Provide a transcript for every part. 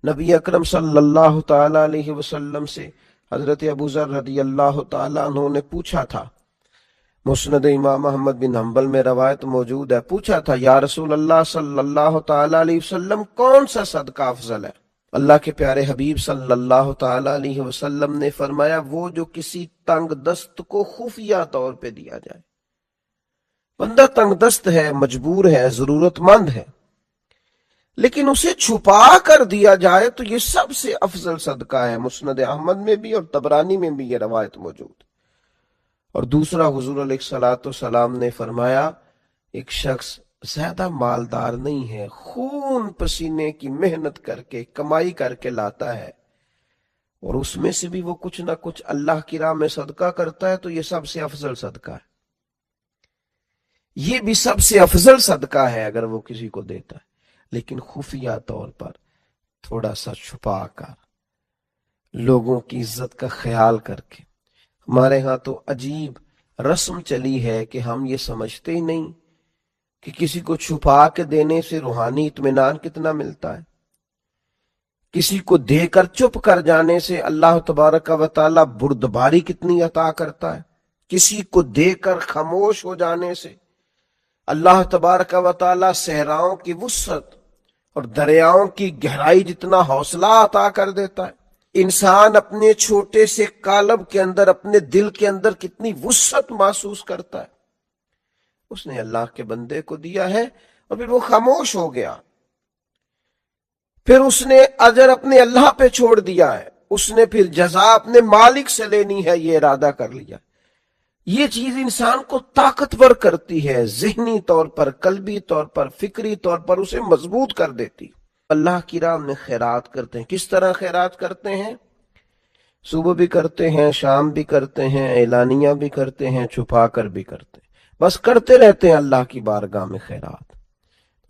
نبی اکرم صلی اللہ تعالی علیہ وسلم سے حضرت ابو ذر رضی اللہ تعالی عنہ نے پوچھا تھا، مسند امام احمد بن حنبل میں روایت موجود ہے، پوچھا تھا یا رسول اللہ صلی اللہ تعالی علیہ وسلم کون سا صدقہ افضل ہے؟ اللہ کے پیارے حبیب صلی اللہ تعالی علیہ وسلم نے فرمایا وہ جو کسی تنگ دست کو خفیہ طور پہ دیا جائے۔ بندہ تنگ دست ہے، مجبور ہے، ضرورت مند ہے، لیکن اسے چھپا کر دیا جائے تو یہ سب سے افضل صدقہ ہے۔ مسند احمد میں بھی اور طبرانی میں بھی یہ روایت موجود ہے۔ اور دوسرا، حضور علیہ الصلوۃ والسلام نے فرمایا ایک شخص زیادہ مالدار نہیں ہے، خون پسینے کی محنت کر کے کمائی کر کے لاتا ہے اور اس میں سے بھی وہ کچھ نہ کچھ اللہ کی راہ میں صدقہ کرتا ہے، تو یہ سب سے افضل صدقہ ہے۔ یہ بھی سب سے افضل صدقہ ہے اگر وہ کسی کو دیتا ہے، لیکن خفیہ طور پر تھوڑا سا چھپا کر، لوگوں کی عزت کا خیال کر کے۔ ہمارے ہاں تو عجیب رسم چلی ہے کہ ہم یہ سمجھتے ہی نہیں کہ کسی کو چھپا کے دینے سے روحانی اطمینان کتنا ملتا ہے، کسی کو دے کر چپ کر جانے سے اللہ تبارک و تعالی بردباری کتنی عطا کرتا ہے، کسی کو دے کر خاموش ہو جانے سے اللہ تبارک و تعالی صحراؤں کی وسعت اور دریاؤں کی گہرائی جتنا حوصلہ عطا کر دیتا ہے۔ انسان اپنے چھوٹے سے قالب کے اندر، اپنے دل کے اندر کتنی وسعت محسوس کرتا ہے، اس نے اللہ کے بندے کو دیا ہے اور پھر وہ خاموش ہو گیا، پھر اس نے اجر اپنے اللہ پہ چھوڑ دیا ہے، اس نے پھر جزا اپنے مالک سے لینی ہے، یہ ارادہ کر لیا۔ یہ چیز انسان کو طاقتور کرتی ہے، ذہنی طور پر، قلبی طور پر، فکری طور پر اسے مضبوط کر دیتی۔ اللہ کی راہ میں خیرات کرتے ہیں۔ کس طرح خیرات کرتے ہیں؟ صبح بھی کرتے ہیں، شام بھی کرتے ہیں، اعلانیہ بھی کرتے ہیں، چھپا کر بھی کرتے ہیں، بس کرتے رہتے ہیں اللہ کی بارگاہ میں خیرات۔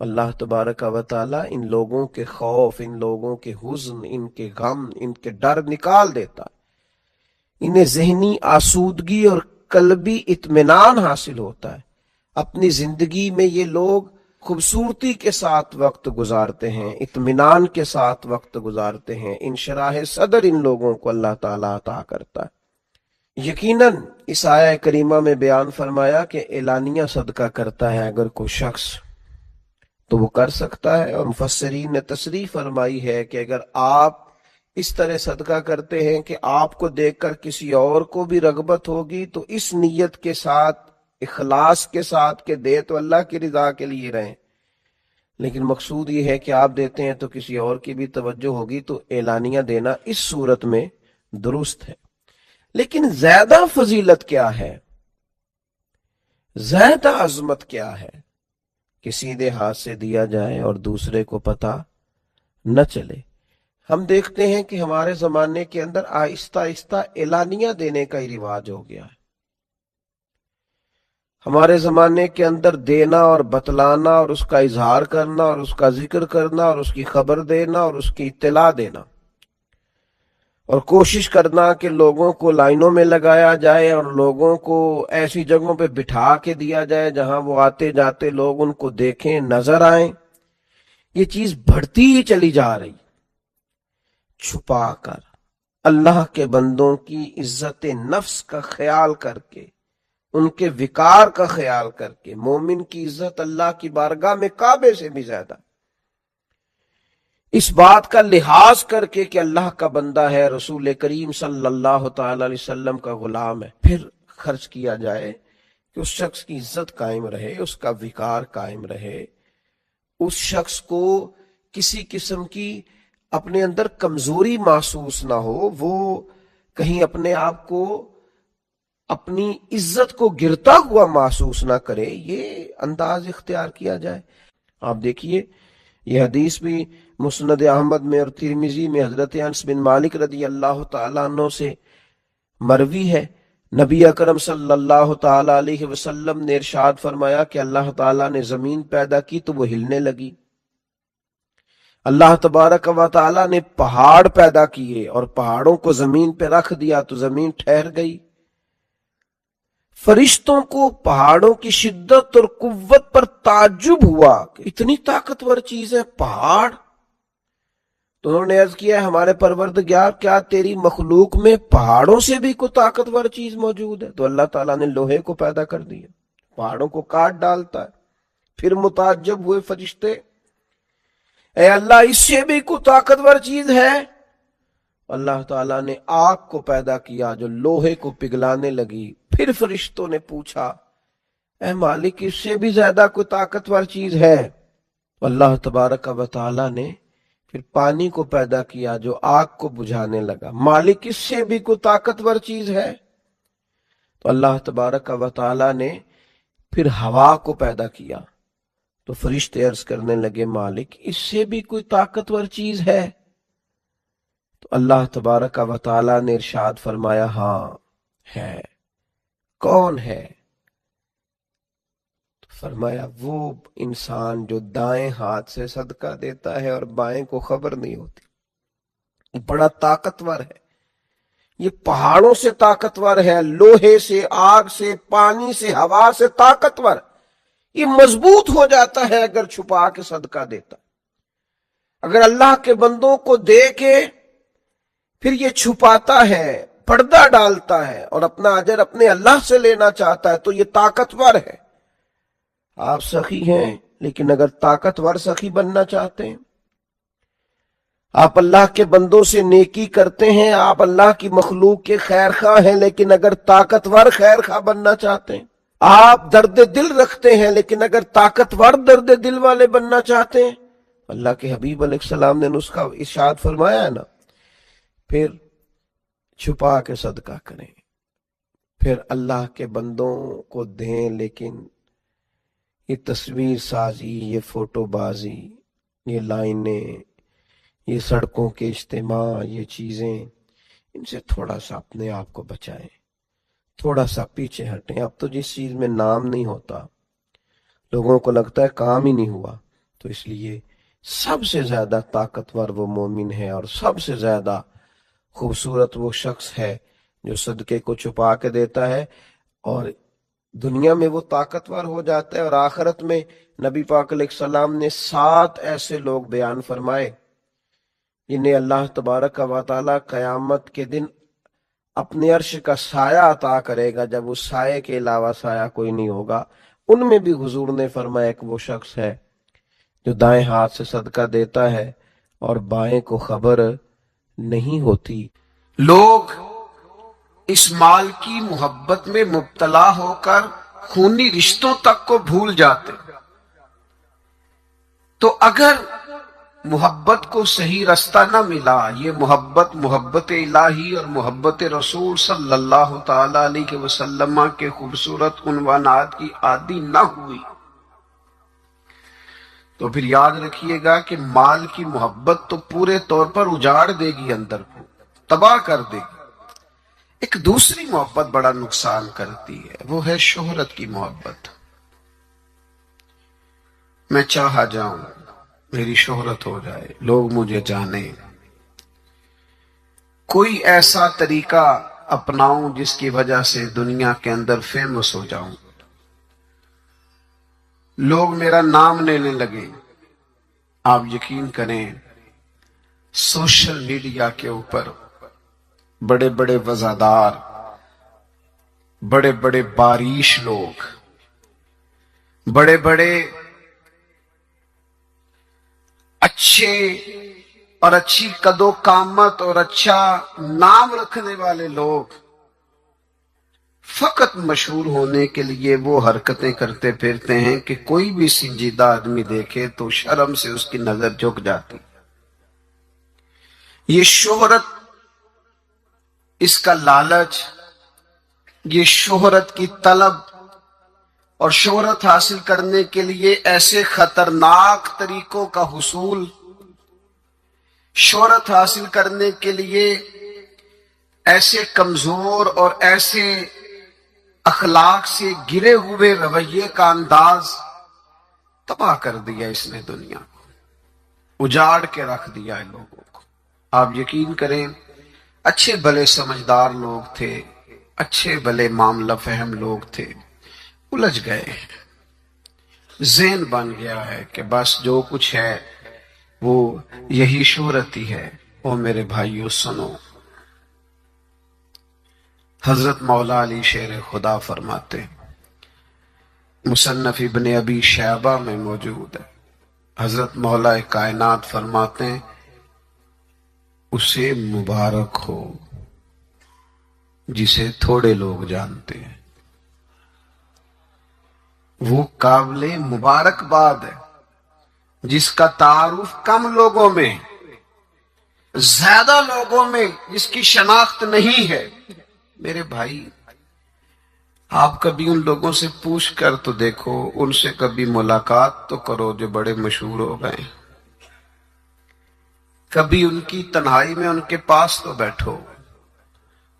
اللہ تبارک و تعالی ان لوگوں کے خوف، ان لوگوں کے حزن، ان کے غم، ان کے ڈر نکال دیتا ہے، انہیں ذہنی آسودگی اور قلبی اطمینان حاصل ہوتا ہے۔ اپنی زندگی میں یہ لوگ خوبصورتی کے ساتھ وقت گزارتے ہیں، اطمینان کے ساتھ وقت گزارتے ہیں، انشراح صدر ان لوگوں کو اللہ تعالیٰ عطا کرتا ہے۔ یقیناً اس آیہ کریمہ میں بیان فرمایا کہ اعلانیہ صدقہ کرتا ہے اگر کوئی شخص تو وہ کر سکتا ہے، اور مفسرین نے تصریح فرمائی ہے کہ اگر آپ اس طرح صدقہ کرتے ہیں کہ آپ کو دیکھ کر کسی اور کو بھی رغبت ہوگی تو اس نیت کے ساتھ، اخلاص کے ساتھ کہ دے تو اللہ کی رضا کے لیے رہیں، لیکن مقصود یہ ہے کہ آپ دیتے ہیں تو کسی اور کی بھی توجہ ہوگی، تو اعلانیہ دینا اس صورت میں درست ہے۔ لیکن زیادہ فضیلت کیا ہے، زیادہ عظمت کیا ہے کہ سیدھے ہاتھ سے دیا جائے اور دوسرے کو پتہ نہ چلے۔ ہم دیکھتے ہیں کہ ہمارے زمانے کے اندر آہستہ آہستہ اعلانیہ دینے کا ہی رواج ہو گیا ہے۔ ہمارے زمانے کے اندر دینا اور بتلانا اور اس کا اظہار کرنا اور اس کا ذکر کرنا اور اس کی خبر دینا اور اس کی اطلاع دینا اور کوشش کرنا کہ لوگوں کو لائنوں میں لگایا جائے اور لوگوں کو ایسی جگہوں پہ بٹھا کے دیا جائے جہاں وہ آتے جاتے لوگ ان کو دیکھیں، نظر آئیں، یہ چیز بڑھتی ہی چلی جا رہی۔ چھپا کر اللہ کے بندوں کی عزت نفس کا خیال کر کے، ان کے وقار کا خیال کر کے، مومن کی عزت اللہ کی بارگاہ میں کعبے سے بھی زیادہ، اس بات کا لحاظ کر کے کہ اللہ کا بندہ ہے، رسول کریم صلی اللہ تعالی علیہ وسلم کا غلام ہے، پھر خرچ کیا جائے کہ اس شخص کی عزت قائم رہے، اس کا وقار قائم رہے، اس شخص کو کسی قسم کی اپنے اندر کمزوری محسوس نہ ہو، وہ کہیں اپنے آپ کو، اپنی عزت کو گرتا ہوا محسوس نہ کرے، یہ انداز اختیار کیا جائے۔ آپ دیکھیے یہ حدیث بھی مسند احمد میں اور ترمذی میں حضرت انس بن مالک رضی اللہ تعالیٰ عنہ سے مروی ہے، نبی اکرم صلی اللہ تعالیٰ علیہ وسلم نے ارشاد فرمایا کہ اللہ تعالیٰ نے زمین پیدا کی تو وہ ہلنے لگی، اللہ تبارک و تعالیٰ نے پہاڑ پیدا کیے اور پہاڑوں کو زمین پہ رکھ دیا تو زمین ٹھہر گئی، فرشتوں کو پہاڑوں کی شدت اور قوت پر تعجب ہوا کہ اتنی طاقتور چیز ہے پہاڑ، تو انہوں نے عرض کیا ہمارے پروردگار کیا تیری مخلوق میں پہاڑوں سے بھی کوئی طاقتور چیز موجود ہے؟ تو اللہ تعالیٰ نے لوہے کو پیدا کر دیا، پہاڑوں کو کاٹ ڈالتا ہے۔ پھر متعجب ہوئے فرشتے، اے اللہ اس سے بھی کوئی طاقتور چیز ہے؟ اللہ تعالیٰ نے آگ کو پیدا کیا جو لوہے کو پگھلانے لگی۔ پھر فرشتوں نے پوچھا اے مالک اس سے بھی زیادہ کوئی طاقتور چیز ہے؟ اللہ تبارک و تعالیٰ نے پھر پانی کو پیدا کیا جو آگ کو بجھانے لگا۔ مالک اس سے بھی کوئی طاقتور چیز ہے؟ تو اللہ تبارک و تعالیٰ نے پھر ہوا کو پیدا کیا۔ تو فرشتے عرض کرنے لگے مالک اس سے بھی کوئی طاقتور چیز ہے؟ تو اللہ تبارک و تعالیٰ نے ارشاد فرمایا ہاں ہے۔ کون ہے؟ تو فرمایا وہ انسان جو دائیں ہاتھ سے صدقہ دیتا ہے اور بائیں کو خبر نہیں ہوتی، بڑا طاقتور ہے، یہ پہاڑوں سے طاقتور ہے، لوہے سے، آگ سے، پانی سے، ہوا سے طاقتور، یہ مضبوط ہو جاتا ہے اگر چھپا کے صدقہ دیتا۔ اگر اللہ کے بندوں کو دے کے پھر یہ چھپاتا ہے، پردہ ڈالتا ہے اور اپنا اجر اپنے اللہ سے لینا چاہتا ہے تو یہ طاقتور ہے۔ آپ سخی ہیں لیکن اگر طاقتور سخی بننا چاہتے ہیں، آپ اللہ کے بندوں سے نیکی کرتے ہیں، آپ اللہ کی مخلوق کے خیر خواہ ہیں، لیکن اگر طاقتور خیر خواہ بننا چاہتے ہیں، آپ درد دل رکھتے ہیں لیکن اگر طاقتور درد دل والے بننا چاہتے ہیں، اللہ کے حبیب علیہ السلام نے نسخہ ارشاد فرمایا ہے نا، پھر چھپا کے صدقہ کریں، پھر اللہ کے بندوں کو دیں، لیکن یہ تصویر سازی، یہ فوٹو بازی، یہ لائنیں، یہ سڑکوں کے اجتماع، یہ چیزیں، ان سے تھوڑا سا اپنے آپ کو بچائیں، تھوڑا سا پیچھے ہٹیں۔ اب تو جس چیز میں نام نہیں ہوتا لوگوں کو لگتا ہے کام ہی نہیں ہوا، تو اس لیے سب سے زیادہ طاقتور وہ مومن ہے اور سب سے زیادہ خوبصورت وہ شخص ہے جو صدقے کو چھپا کے دیتا ہے، اور دنیا میں وہ طاقتور ہو جاتا ہے، اور آخرت میں نبی پاک علیہ السلام نے 7 ایسے لوگ بیان فرمائے جنہیں اللہ تبارک و تعالی قیامت کے دن اپنے عرش کا سایہ عطا کرے گا، جب اس سائے کے علاوہ سایہ کوئی نہیں ہوگا۔ ان میں بھی حضور نے فرمایا کہ وہ شخص ہے جو دائیں ہاتھ سے صدقہ دیتا ہے اور بائیں کو خبر نہیں ہوتی۔ لوگ اس مال کی محبت میں مبتلا ہو کر خونی رشتوں تک کو بھول جاتے، تو اگر محبت کو صحیح رستہ نہ ملا، یہ محبت الہی اور محبت رسول صلی اللہ تعالی علیہ وسلم کے خوبصورت عنوانات کی عادی نہ ہوئی، تو پھر یاد رکھیے گا کہ مال کی محبت تو پورے طور پر اجاڑ دے گی، اندر کو تباہ کر دے گی۔ ایک دوسری محبت بڑا نقصان کرتی ہے، وہ ہے شہرت کی محبت۔ میں چاہا جاؤں، میری شہرت ہو جائے، لوگ مجھے جانیں، کوئی ایسا طریقہ اپناؤں جس کی وجہ سے دنیا کے اندر فیمس ہو جاؤں، لوگ میرا نام لینے لگے۔ آپ یقین کریں سوشل میڈیا کے اوپر بڑے بڑے وزادار، بڑے بڑے باریش لوگ، بڑے بڑے اچھے اور اچھی قد و قامت اور اچھا نام رکھنے والے لوگ فقط مشہور ہونے کے لیے وہ حرکتیں کرتے پھرتے ہیں کہ کوئی بھی سنجیدہ آدمی دیکھے تو شرم سے اس کی نظر جھک جاتی۔ یہ شہرت، اس کا لالچ، یہ شہرت کی طلب اور شہرت حاصل کرنے کے لیے ایسے خطرناک طریقوں کا حصول، شہرت حاصل کرنے کے لیے ایسے کمزور اور ایسے اخلاق سے گرے ہوئے رویے کا انداز تباہ کر دیا اس نے دنیا کو، اجاڑ کے رکھ دیا ہے لوگوں کو۔ آپ یقین کریں اچھے بھلے سمجھدار لوگ تھے، اچھے بھلے معاملہ فہم لوگ تھے، الجھ گئے، ذہن بن گیا ہے کہ بس جو کچھ ہے وہ یہی شہرت ہی ہے۔ او میرے بھائیو سنو، حضرت مولا علی شیر خدا فرماتے، مصنف ابن ابی شیبہ میں موجود ہے، حضرت مولا کائنات فرماتے ہیں اسے مبارک ہو جسے تھوڑے لوگ جانتے ہیں، وہ قابل مبارکباد ہے جس کا تعارف کم لوگوں میں، زیادہ لوگوں میں جس کی شناخت نہیں ہے۔ میرے بھائی، آپ کبھی ان لوگوں سے پوچھ کر تو دیکھو، ان سے کبھی ملاقات تو کرو جو بڑے مشہور ہو گئے، کبھی ان کی تنہائی میں ان کے پاس تو بیٹھو،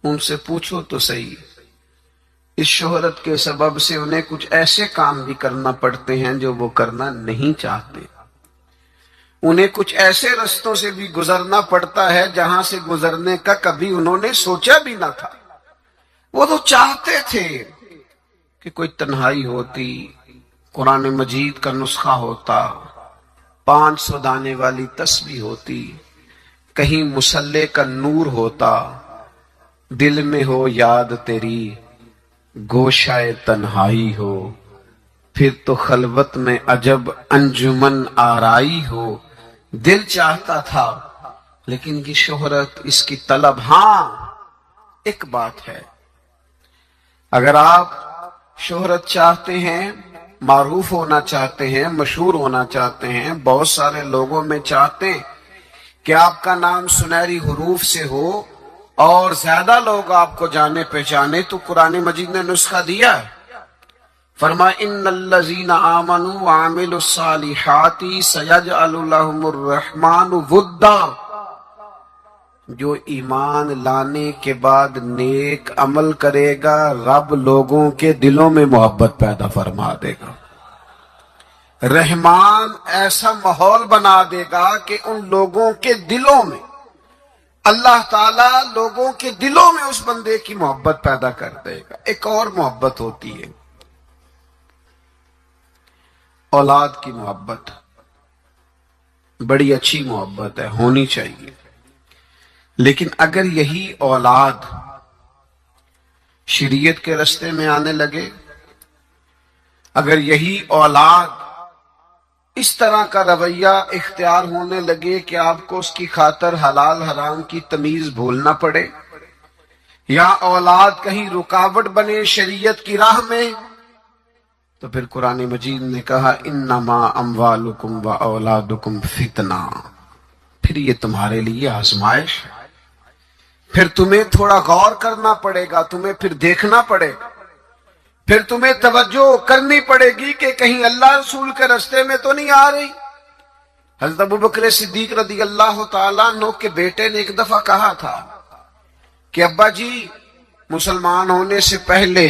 ان سے پوچھو تو صحیح، اس شہرت کے سبب سے انہیں کچھ ایسے کام بھی کرنا پڑتے ہیں جو وہ کرنا نہیں چاہتے، انہیں کچھ ایسے رستوں سے بھی گزرنا پڑتا ہے جہاں سے گزرنے کا کبھی انہوں نے سوچا بھی نہ تھا۔ وہ تو چاہتے تھے کہ کوئی تنہائی ہوتی، قرآن مجید کا نسخہ ہوتا، 500 دانے والی تسبیح ہوتی، کہیں مصلے کا نور ہوتا، دل میں ہو یاد تیری گوشائے تنہائی ہو، پھر تو خلوت میں عجب انجمن آرائی ہو۔ دل چاہتا تھا، لیکن یہ شہرت، اس کی طلب، ہاں ایک بات ہے، اگر آپ شہرت چاہتے ہیں، معروف ہونا چاہتے ہیں، مشہور ہونا چاہتے ہیں، بہت سارے لوگوں میں چاہتے ہیں کہ آپ کا نام سنہری حروف سے ہو اور زیادہ لوگ آپ کو جانے پہچانے، تو قرآن مجید نے نسخہ دیا ہے۔ فرمایا ان الذین آمنوا وعملوا الصالحات سیجعل لهم الرحمن ودا، جو ایمان لانے کے بعد نیک عمل کرے گا، رب لوگوں کے دلوں میں محبت پیدا فرما دے گا، رحمان ایسا ماحول بنا دے گا کہ ان لوگوں کے دلوں میں، اللہ تعالیٰ لوگوں کے دلوں میں اس بندے کی محبت پیدا کر دے گا۔ ایک اور محبت ہوتی ہے، اولاد کی محبت، بڑی اچھی محبت ہے، ہونی چاہیے، لیکن اگر یہی اولاد شریعت کے رستے میں آنے لگے، اگر یہی اولاد اس طرح کا رویہ اختیار ہونے لگے کہ آپ کو اس کی خاطر حلال حرام کی تمیز بھولنا پڑے، یا اولاد کہیں رکاوٹ بنے شریعت کی راہ میں، تو پھر قرآن مجید نے کہا انما اموالکم و اولادکم فتنہ، پھر یہ تمہارے لیے آزمائش ہے، پھر تمہیں تھوڑا غور کرنا پڑے گا، تمہیں پھر دیکھنا پڑے گا، پھر تمہیں توجہ کرنی پڑے گی کہ کہیں اللہ رسول کے رستے میں تو نہیں آ رہی۔ حضرت ابوبکر صدیق رضی اللہ تعالیٰ عنہ کے بیٹے نے ایک دفعہ کہا تھا کہ ابا جی، مسلمان ہونے سے پہلے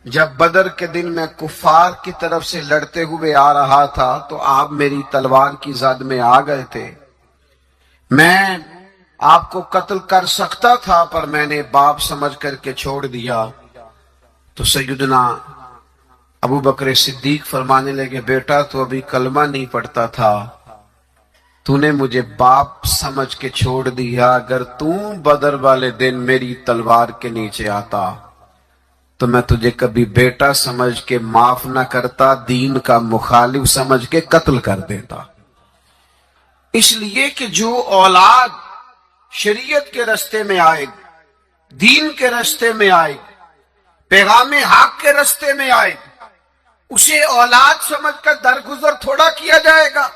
جب بدر کے دن میں کفار کی طرف سے لڑتے ہوئے آ رہا تھا تو آپ میری تلوار کی زد میں آ گئے تھے، میں آپ کو قتل کر سکتا تھا پر میں نے باپ سمجھ کر کے چھوڑ دیا۔ تو سیدنا ابو بکر صدیق فرمانے لگے، بیٹا تو ابھی کلمہ نہیں پڑھتا تھا، تو نے مجھے باپ سمجھ کے چھوڑ دیا، اگر تو بدر والے دن میری تلوار کے نیچے آتا تو میں تجھے کبھی بیٹا سمجھ کے معاف نہ کرتا، دین کا مخالف سمجھ کے قتل کر دیتا۔ اس لیے کہ جو اولاد شریعت کے رستے میں آئے، دین کے رستے میں آئے، پیغام حق کے رستے میں آئے، اسے اولاد سمجھ کر درگزر تھوڑا کیا جائے گا۔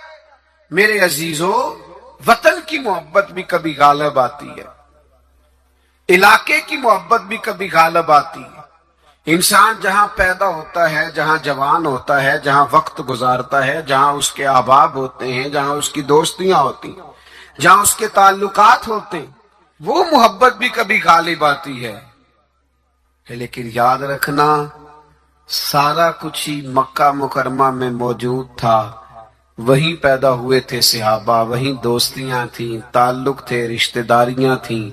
میرے عزیزو، وطن کی محبت بھی کبھی غالب آتی ہے، علاقے کی محبت بھی کبھی غالب آتی ہے۔ انسان جہاں پیدا ہوتا ہے، جہاں جوان ہوتا ہے، جہاں وقت گزارتا ہے، جہاں اس کے احباب ہوتے ہیں، جہاں اس کی دوستیاں ہوتی ہیں، جہاں اس کے تعلقات ہوتے ہیں، وہ محبت بھی کبھی غالب آتی ہے۔ لیکن یاد رکھنا، سارا کچھ ہی مکہ مکرمہ میں موجود تھا، وہیں پیدا ہوئے تھے صحابہ، وہیں دوستیاں تھیں، تعلق تھے، رشتہ داریاں تھیں،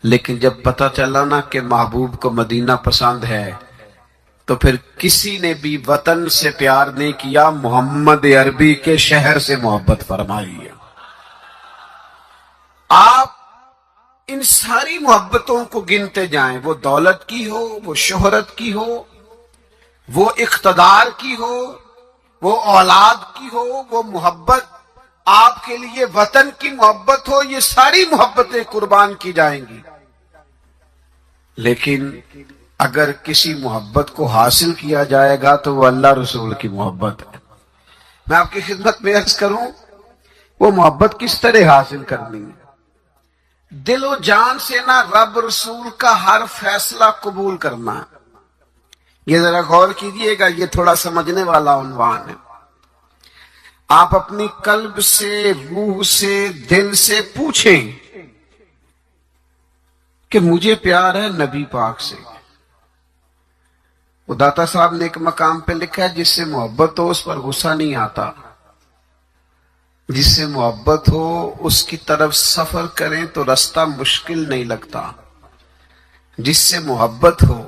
لیکن جب پتہ چلا نا کہ محبوب کو مدینہ پسند ہے تو پھر کسی نے بھی وطن سے پیار نہیں کیا، محمد عربی کے شہر سے محبت فرمائی ہے۔ آپ ان ساری محبتوں کو گنتے جائیں، وہ دولت کی ہو، وہ شہرت کی ہو، وہ اقتدار کی ہو، وہ اولاد کی ہو، وہ محبت آپ کے لیے وطن کی محبت ہو، یہ ساری محبتیں قربان کی جائیں گی، لیکن اگر کسی محبت کو حاصل کیا جائے گا تو وہ اللہ رسول کی محبت ہے۔ میں آپ کی خدمت میں عرض کروں، وہ محبت کس طرح حاصل کرنی ہے؟ دل و جان سے نہ رب رسول کا ہر فیصلہ قبول کرنا ہے۔ یہ ذرا غور کیجئے گا، یہ تھوڑا سمجھنے والا عنوان ہے۔ آپ اپنی قلب سے، روح سے، دل سے پوچھیں کہ مجھے پیار ہے نبی پاک سے۔ وہ داتا صاحب نے ایک مقام پہ لکھا ہے، جس سے محبت ہو اس پر غصہ نہیں آتا، جس سے محبت ہو اس کی طرف سفر کریں تو رستہ مشکل نہیں لگتا، جس سے محبت ہو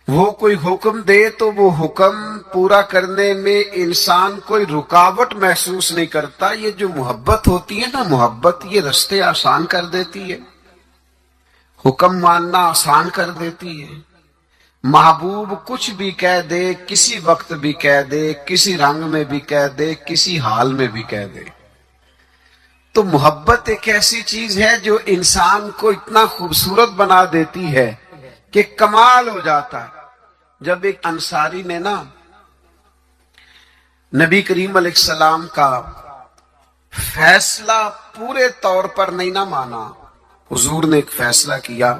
وہ کوئی حکم دے تو وہ حکم پورا کرنے میں انسان کوئی رکاوٹ محسوس نہیں کرتا۔ یہ جو محبت ہوتی ہے نا، محبت یہ رستے آسان کر دیتی ہے، حکم ماننا آسان کر دیتی ہے۔ محبوب کچھ بھی کہہ دے، کسی وقت بھی کہہ دے، کسی رنگ میں بھی کہہ دے، کسی حال میں بھی کہہ دے۔ تو محبت ایک ایسی چیز ہے جو انسان کو اتنا خوبصورت بنا دیتی ہے کہ کمال ہو جاتا ہے۔ جب ایک انصاری نے نا نبی کریم علیہ السلام کا فیصلہ پورے طور پر نہیں نہ مانا، حضور نے ایک فیصلہ کیا،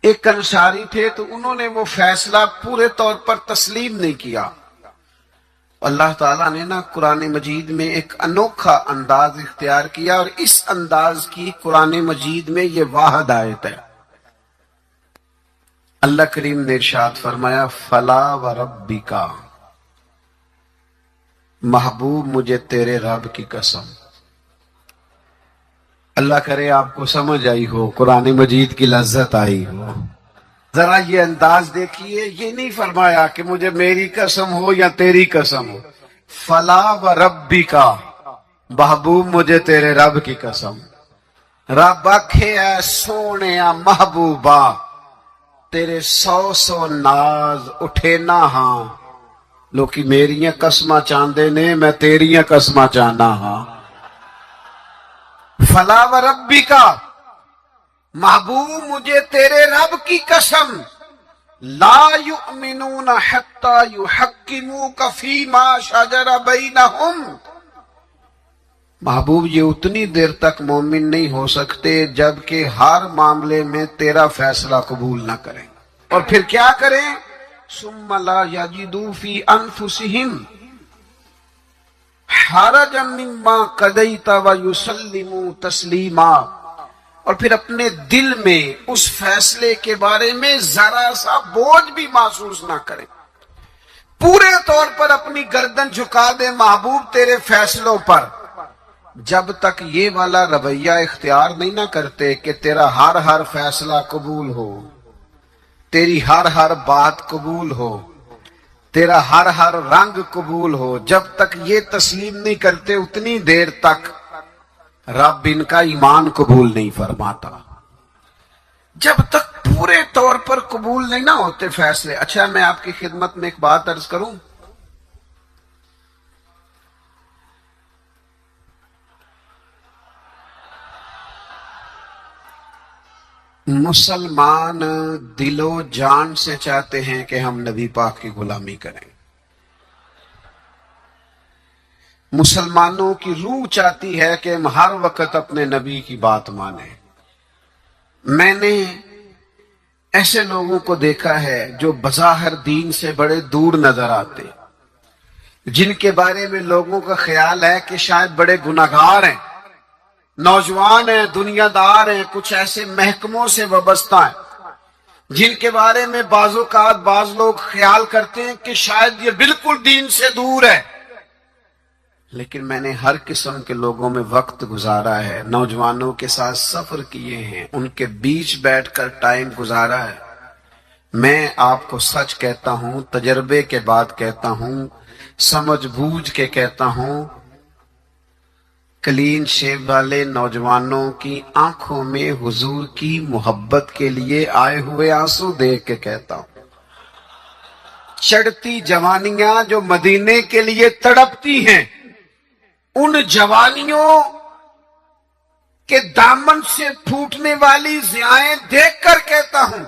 ایک انصاری تھے تو انہوں نے وہ فیصلہ پورے طور پر تسلیم نہیں کیا۔ اللہ تعالیٰ نے نا قرآن مجید میں ایک انوکھا انداز اختیار کیا، اور اس انداز کی قرآن مجید میں یہ واحد آیت ہے۔ اللہ کریم نے ارشاد فرمایا، فلا وربک، محبوب مجھے تیرے رب کی قسم۔ اللہ کرے آپ کو سمجھ آئی ہو، قرآن مجید کی لذت آئی ہو۔ ذرا یہ انداز دیکھیے، یہ نہیں فرمایا کہ مجھے میری قسم ہو یا تیری قسم ہو، فلا وربک، محبوب مجھے تیرے رب کی قسم۔ رب آکھے اے سونے محبوبہ، تیرے 100 ناز اٹھے نہ ہاں، لوکی میریاں قسماں چاندے نے، میں تیریاں قسماں چاہنا ہاں۔ فلا وربک، محبوب مجھے تیرے رب کی قسم، لا یؤمنون حتی یحکموک فیما شجر بینہم، محبوب یہ اتنی دیر تک مومن نہیں ہو سکتے جب کہ ہر معاملے میں تیرا فیصلہ قبول نہ کریں، اور پھر کیا کریں؟ ثم لا یجدوا فی انفسہم حرجا مما قضیت ویسلموا تسلیما، اور پھر اپنے دل میں اس فیصلے کے بارے میں ذرا سا بوجھ بھی محسوس نہ کریں، پورے طور پر اپنی گردن جھکا دے محبوب تیرے فیصلوں پر۔ جب تک یہ والا رویہ اختیار نہیں نہ کرتے کہ تیرا ہر فیصلہ قبول ہو، تیری ہر بات قبول ہو، تیرا ہر رنگ قبول ہو، جب تک یہ تسلیم نہیں کرتے اتنی دیر تک رب ان کا ایمان قبول نہیں فرماتا، جب تک پورے طور پر قبول نہیں نہ ہوتے فیصلے۔ اچھا، میں آپ کی خدمت میں ایک بات عرض کروں، مسلمان دل و جان سے چاہتے ہیں کہ ہم نبی پاک کی غلامی کریں، مسلمانوں کی روح چاہتی ہے کہ ہم ہر وقت اپنے نبی کی بات مانیں۔ میں نے ایسے لوگوں کو دیکھا ہے جو بظاہر دین سے بڑے دور نظر آتے، جن کے بارے میں لوگوں کا خیال ہے کہ شاید بڑے گناہگار ہیں، نوجوان ہیں، دنیا دار ہیں، کچھ ایسے محکموں سے وابستہ ہیں جن کے بارے میں بعض اوقات بعض لوگ خیال کرتے ہیں کہ شاید یہ بالکل دین سے دور ہے۔ لیکن میں نے ہر قسم کے لوگوں میں وقت گزارا ہے، نوجوانوں کے ساتھ سفر کیے ہیں، ان کے بیچ بیٹھ کر ٹائم گزارا ہے، میں آپ کو سچ کہتا ہوں، تجربے کے بعد کہتا ہوں، سمجھ بوجھ کے کہتا ہوں، کلین شیو والے نوجوانوں کی آنکھوں میں حضور کی محبت کے لیے آئے ہوئے آنسو دیکھ کے کہتا ہوں، چڑھتی جوانیاں جو مدینے کے لیے تڑپتی ہیں، ان جوانیوں کے دامن سے پھوٹنے والی ضیائیں دیکھ کر کہتا ہوں،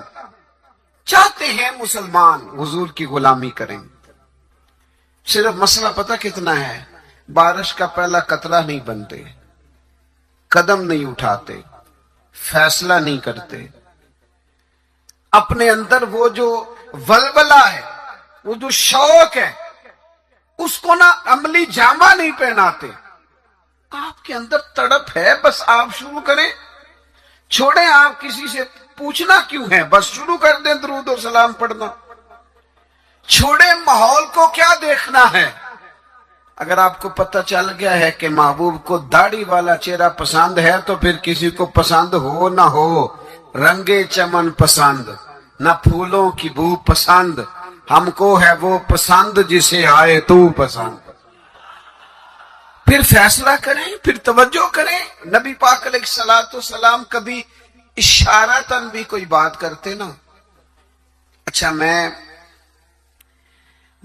چاہتے ہیں مسلمان حضور کی غلامی کریں، صرف مسئلہ پتہ کتنا ہے، بارش کا پہلا قطرہ نہیں بنتے، قدم نہیں اٹھاتے، فیصلہ نہیں کرتے، اپنے اندر وہ جو ولولہ ہے، وہ جو شوق ہے، اس کو نہ عملی جامہ نہیں پہناتے۔ آپ کے اندر تڑپ ہے، بس آپ شروع کریں، چھوڑیں آپ کسی سے پوچھنا کیوں ہے، بس شروع کر دیں درود و سلام پڑھنا، چھوڑیں ماحول کو کیا دیکھنا ہے۔ اگر آپ کو پتہ چل گیا ہے کہ محبوب کو داڑھی والا چہرہ پسند ہے تو پھر کسی کو پسند ہو نہ ہو، رنگے چمن پسند نہ پھولوں کی بو پسند، ہم کو ہے وہ پسند جسے آئے تو پسند۔ پھر فیصلہ کریں، پھر توجہ کریں۔ نبی پاک علیہ الصلوۃ والسلام کبھی اشارتاً بھی کوئی بات کرتے نا۔ اچھا، میں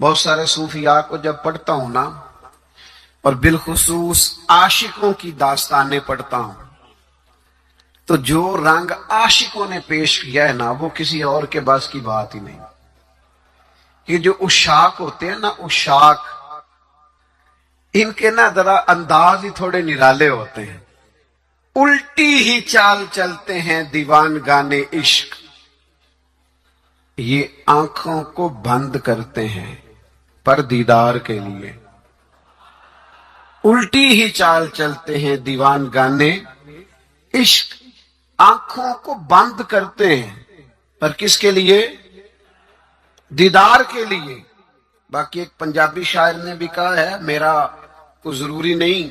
بہت سارے صوفیاء کو جب پڑھتا ہوں نا، اور بالخصوص عاشقوں کی داستانیں پڑھتا ہوں، تو جو رنگ عاشقوں نے پیش کیا ہے نا، وہ کسی اور کے بس کی بات ہی نہیں۔ یہ جو عشاق ہوتے ہیں نا، عشاق، ان کے نا ذرا انداز ہی تھوڑے نرالے ہوتے ہیں، الٹی ہی چال چلتے ہیں دیوان گانے عشق، یہ آنکھوں کو بند کرتے ہیں پر دیدار کے لیے، الٹی ہی چال چلتے ہیں دیوان گانے عشق، آنکھوں کو بند کرتے ہیں پر کس کے لیے؟ دیدار کے لیے۔ باقی ایک پنجابی شاعر نے بھی کہا ہے، میرا کوئی ضروری نہیں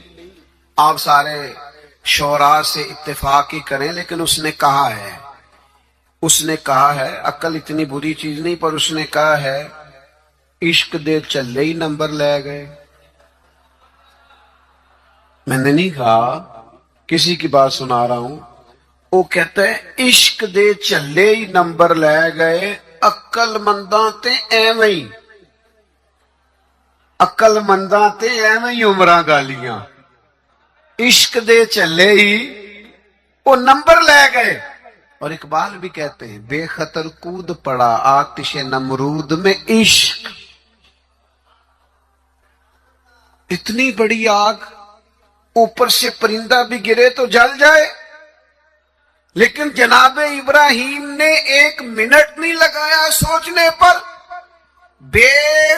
آپ سارے شعراء سے اتفاق ہی کریں، لیکن اس نے کہا ہے عقل اتنی بری چیز نہیں، پر اس نے کہا ہے عشق دے چلے ہی نمبر لے گئے۔ میں نے نہیں کہا، کسی کی بات سنا رہا ہوں، وہ کہتا ہے عشق دے چلے ہی نمبر لے گئے، عقل منداں تے ایویں ہی، عقل منداں تے ایویں ہی عمراں گالیاں، عشق دے چلے ہی وہ نمبر لے گئے۔ اور اقبال بھی کہتے ہیں بے خطر کود پڑا آتش نمرود میں عشق، اتنی بڑی آگ، اوپر سے پرندہ بھی گرے تو جل جائے، لیکن جناب ابراہیم نے 1 منٹ نہیں لگایا سوچنے پر، بے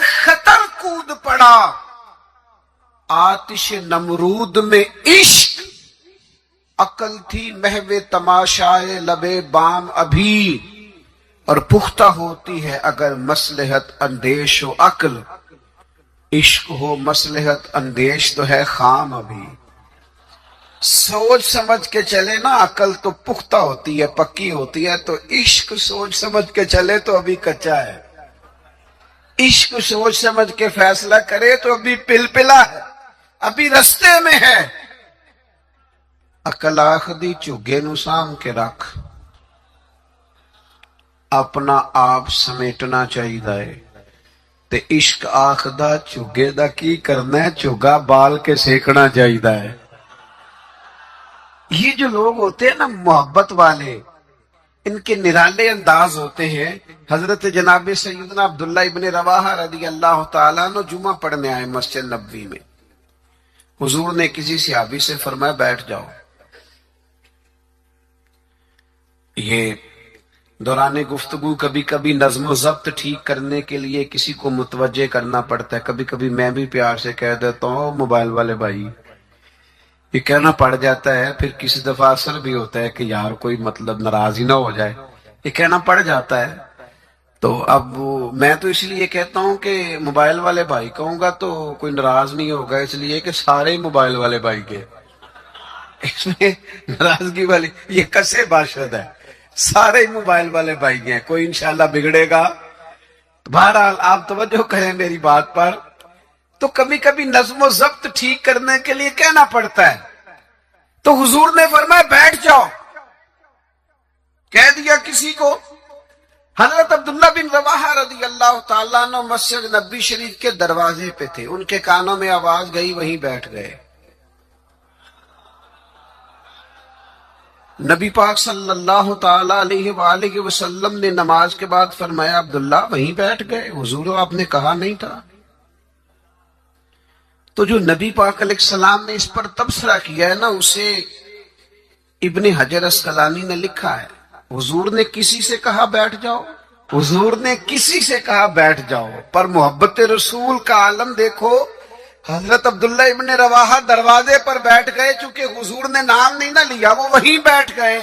خطر کود پڑا آتش نمرود میں عشق، عقل تھی محو تماشائے لبے بام ابھی، اور پختہ ہوتی ہے اگر مصلحت اندیش و عقل، عشق ہو مصلحت اندیش تو ہے خام ابھی۔ سوچ سمجھ کے چلے نا، عقل تو پختہ ہوتی ہے، پکی ہوتی ہے، تو عشق سوچ سمجھ کے چلے تو ابھی کچا ہے، عشق سوچ سمجھ کے فیصلہ کرے تو ابھی پلپلا ہے، ابھی رستے میں ہے۔ عقل آخدی چگے نو سام کے رکھ، اپنا آپ سمیٹنا چاہیے، تے عشق آخدہ چگے دا کی کرنا ہے، چگا بال کے سیکنا چاہیے۔ یہ جو لوگ ہوتے ہیں نا محبت والے، ان کے نرالے انداز ہوتے ہیں۔ حضرت جناب سیدنا عبداللہ ابن رواحہ رضی اللہ تعالیٰ عنہ جمعہ پڑھنے آئے مسجد نبوی میں، حضور نے کسی صحابی سے فرمایا بیٹھ جاؤ۔ یہ دوران گفتگو کبھی کبھی نظم و ضبط ٹھیک کرنے کے لیے کسی کو متوجہ کرنا پڑتا ہے، کبھی کبھی میں بھی پیار سے کہہ دیتا ہوں موبائل والے بھائی، یہ کہنا پڑ جاتا ہے، پھر کسی دفعہ اثر بھی ہوتا ہے کہ یار کوئی مطلب ناراض ہی نہ ہو جائے، یہ کہنا پڑ جاتا ہے۔ تو اب میں تو اس لیے کہتا ہوں کہ موبائل والے بھائی کہوں گا تو کوئی ناراض نہیں ہوگا، اس لیے کہ سارے موبائل والے بھائی کے، اس میں ناراضگی والی یہ کسے باشد ہے۔ سارے ہی موبائل والے بھائی ہیں، کوئی انشاءاللہ بگڑے گا. بہرحال آپ توجہ کریں میری بات پر. تو کبھی کبھی نظم و ضبط ٹھیک کرنے کے لیے کہنا پڑتا ہے. تو حضور نے فرمایا بیٹھ جاؤ. کہہ دیا کسی کو. حضرت عبداللہ بن رواحہ رضی اللہ تعالیٰ عنہ مسجد نبی شریف کے دروازے پہ تھے، ان کے کانوں میں آواز گئی، وہیں بیٹھ گئے. نبی پاک صلی اللہ تعالی علیہ وآلہ وسلم نے نماز کے بعد فرمایا عبداللہ وہیں بیٹھ گئے، حضور آپ نے کہا نہیں تھا. تو جو نبی پاک علیہ السلام نے اس پر تبصرہ کیا ہے نا، اسے ابن حجر اسقلانی نے لکھا ہے، حضور نے کسی سے کہا بیٹھ جاؤ، حضور نے کسی سے کہا بیٹھ جاؤ، پر محبت رسول کا عالم دیکھو. حضرت عبداللہ ابن رواحہ دروازے پر بیٹھ گئے، چونکہ حضور نے نام نہیں نہ لیا، وہ وہیں بیٹھ گئے.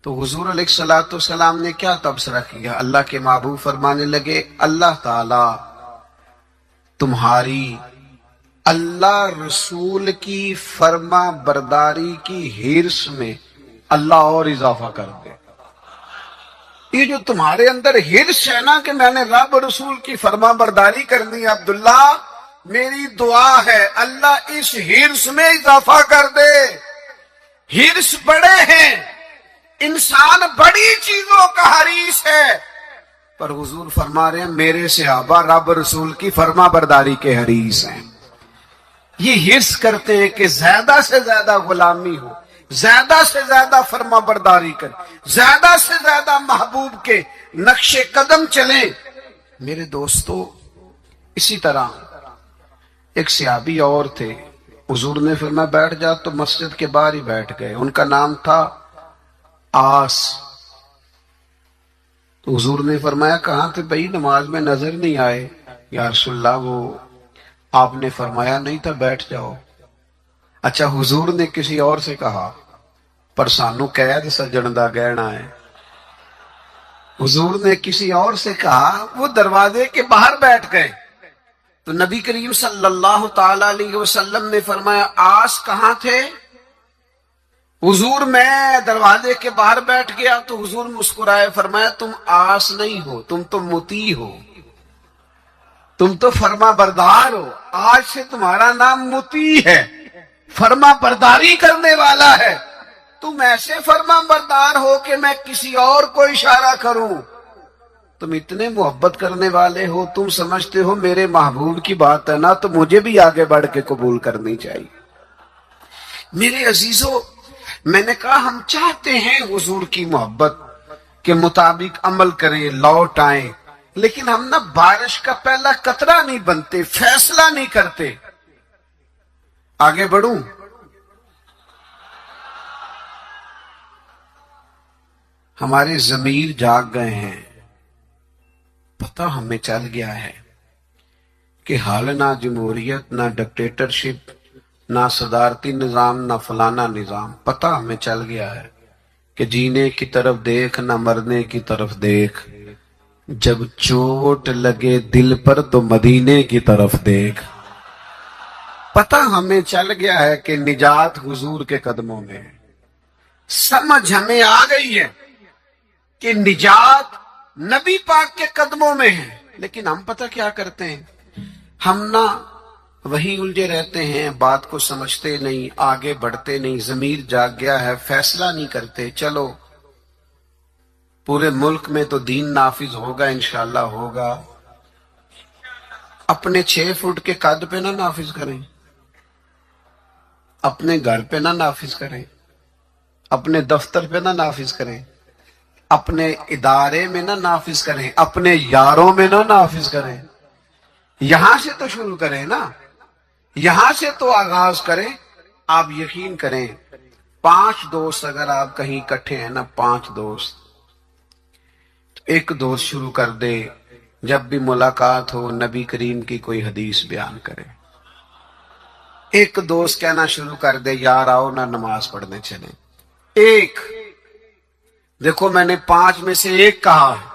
تو حضور علیہ الصلوۃ والسلام نے کیا تبصرہ کیا؟ اللہ کے محبوب فرمانے لگے اللہ تعالی تمہاری اللہ رسول کی فرما برداری کی ہرس میں اللہ اور اضافہ کر دے. یہ جو تمہارے اندر ہرس ہے نا کہ میں نے رب رسول کی فرما برداری کرنی ہے، عبداللہ میری دعا ہے اللہ اس ہرس میں اضافہ کر دے. ہرس بڑے ہیں، انسان بڑی چیزوں کا حریص ہے، پر حضور فرما رہے ہیں میرے صحابہ رب رسول کی فرما برداری کے حریص ہیں. یہ ہرس کرتے ہیں کہ زیادہ سے زیادہ غلامی ہو، زیادہ سے زیادہ فرما برداری کریں، زیادہ سے زیادہ محبوب کے نقش قدم چلیں. میرے دوستو اسی طرح ایک صحابی اور تھے، حضور نے فرمایا بیٹھ جا، تو مسجد کے باہر ہی بیٹھ گئے. ان کا نام تھا آس. تو حضور نے فرمایا کہاں تھے بھائی، نماز میں نظر نہیں آئے. یا رسول اللہ وہ آپ نے فرمایا نہیں تھا بیٹھ جاؤ. اچھا حضور نے کسی اور سے کہا، پر سانو قید سجن دا گہنا ہے. حضور نے کسی اور سے کہا، وہ دروازے کے باہر بیٹھ گئے. تو نبی کریم صلی اللہ تعالی علیہ وسلم نے فرمایا آس کہاں تھے؟ حضور میں دروازے کے باہر بیٹھ گیا. تو حضور مسکرائے، فرمایا تم آس نہیں ہو، تم تو مطیع ہو، تم تو فرما بردار ہو. آج سے تمہارا نام مطیع ہے، فرما برداری کرنے والا ہے. تم ایسے فرما بردار ہو کہ میں کسی اور کو اشارہ کروں. تم اتنے محبت کرنے والے ہو، تم سمجھتے ہو میرے محبوب کی بات ہے نا، تو مجھے بھی آگے بڑھ کے قبول کرنی چاہیے. میرے عزیزو، میں نے کہا ہم چاہتے ہیں حضور کی محبت کے مطابق عمل کریں، لوٹ آئیں، لیکن ہم نہ بارش کا پہلا قطرہ نہیں بنتے، فیصلہ نہیں کرتے. آگے بڑھوں؟ ہمارے ضمیر جاگ گئے ہیں، پتہ ہمیں چل گیا ہے کہ حال نہ جمہوریت، نہ ڈکٹیٹرشپ، نہ صدارتی نظام، نہ فلانا نظام. پتہ ہمیں چل گیا ہے کہ جینے کی طرف دیکھ، نہ مرنے کی طرف دیکھ. جب چوٹ لگے دل پر تو مدینے کی طرف دیکھ. پتہ ہمیں چل گیا ہے کہ نجات حضور کے قدموں میں ہے. سمجھ ہمیں آ گئی ہے کہ نجات نبی پاک کے قدموں میں ہے. لیکن ہم پتہ کیا کرتے ہیں، ہم نہ وہی الجھے رہتے ہیں، بات کو سمجھتے نہیں، آگے بڑھتے نہیں. ضمیر جاگ گیا ہے، فیصلہ نہیں کرتے. چلو پورے ملک میں تو دین نافذ ہوگا، انشاءاللہ ہوگا. اپنے 6 فٹ کے قد پہ نہ نافذ کریں، اپنے گھر پہ نہ نافذ کریں، اپنے دفتر پہ نہ نافذ کریں، اپنے ادارے میں نہ نافذ کریں، اپنے یاروں میں نہ نافذ کریں. یہاں سے تو شروع کریں نا، یہاں سے تو آغاز کریں. آپ یقین کریں 5 دوست اگر آپ کہیں اکٹھے ہیں نا، 5 دوست، ایک دوست شروع کر دے جب بھی ملاقات ہو نبی کریم کی کوئی حدیث بیان کرے. ایک دوست کہنا شروع کر دے یار آؤ نا نماز پڑھنے چلیں. ایک دیکھو میں نے 5 میں سے ایک کہا ہے.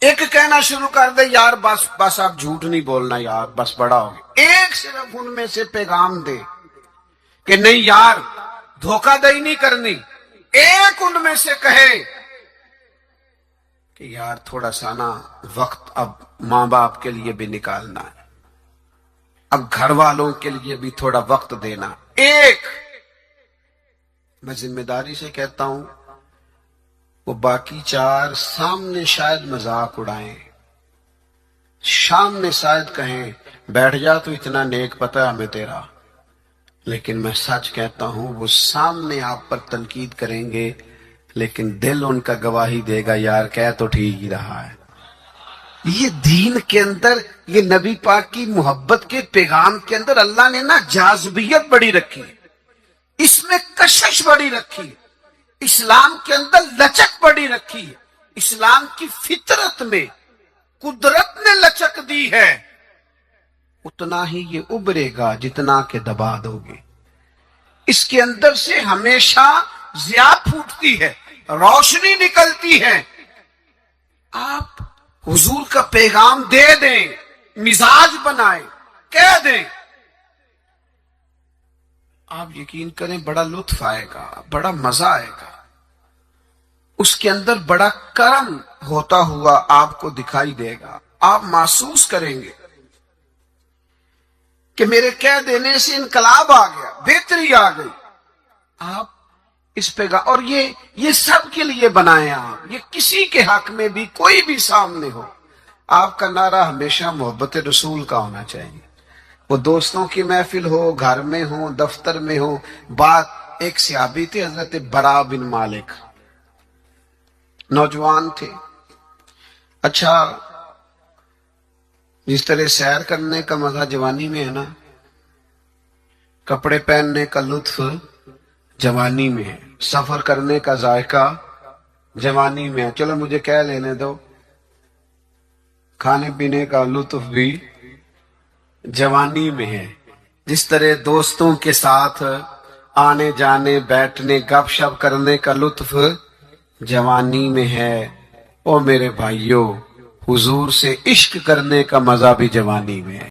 ایک کہنا شروع کر دے یار بس آپ جھوٹ نہیں بولنا یار، بس بڑا ہو. ایک صرف ان میں سے پیغام دے کہ نہیں یار دھوکہ دہی نہیں کرنی. ایک ان میں سے کہے کہ یار تھوڑا سا نا وقت اب ماں باپ کے لیے بھی نکالنا ہے، اب گھر والوں کے لیے بھی تھوڑا وقت دینا، ایک میں ذمہ داری سے کہتا ہوں، وہ باقی چار سامنے شاید مذاق اڑائیں، سامنے شاید کہیں بیٹھ جا تو اتنا نیک پتہ ہے ہمیں تیرا، لیکن میں سچ کہتا ہوں وہ سامنے آپ پر تنقید کریں گے لیکن دل ان کا گواہی دے گا یار کہہ تو ٹھیک ہی رہا ہے۔ یہ دین کے اندر، یہ نبی پاک کی محبت کے پیغام کے اندر اللہ نے نا جاذبیت بڑی رکھی، اس میں کشش بڑی رکھی، اسلام کے اندر لچک بڑی رکھی، اسلام کی فطرت میں قدرت نے لچک دی ہے، اتنا ہی یہ ابھرے گا جتنا کہ دبا دو گے۔ اس کے اندر سے ہمیشہ ضیاء پھوٹتی ہے، روشنی نکلتی ہے۔ آپ حضور کا پیغام دے دیں، مزاج بنائیں، کہہ دیں، آپ یقین کریں بڑا لطف آئے گا، بڑا مزہ آئے گا، اس کے اندر بڑا کرم ہوتا ہوا آپ کو دکھائی دے گا، آپ محسوس کریں گے کہ میرے کہہ دینے سے انقلاب آ گیا، بہتری آ گئی۔ آپ اس پہ اور یہ سب کے لیے بنائیں، آپ یہ کسی کے حق میں بھی کوئی بھی سامنے ہو، آپ کا نعرہ ہمیشہ محبت رسول کا ہونا چاہیے۔ وہ دوستوں کی محفل ہو، گھر میں ہو، دفتر میں ہو۔ بات ایک صحابی تھے حضرت برا بن مالک، نوجوان تھے۔ اچھا، جس طرح سیر کرنے کا مزہ جوانی میں ہے نا، کپڑے پہننے کا لطف جوانی میں ہے، سفر کرنے کا ذائقہ جوانی میں ہے، چلو مجھے کہہ لینے دو، کھانے پینے کا لطف بھی جوانی میں ہے۔ جس طرح دوستوں کے ساتھ آنے جانے، بیٹھنے، گپ شپ کرنے کا لطف جوانی میں ہے، او میرے بھائیوں، حضور سے عشق کرنے کا مزہ بھی جوانی میں ہے۔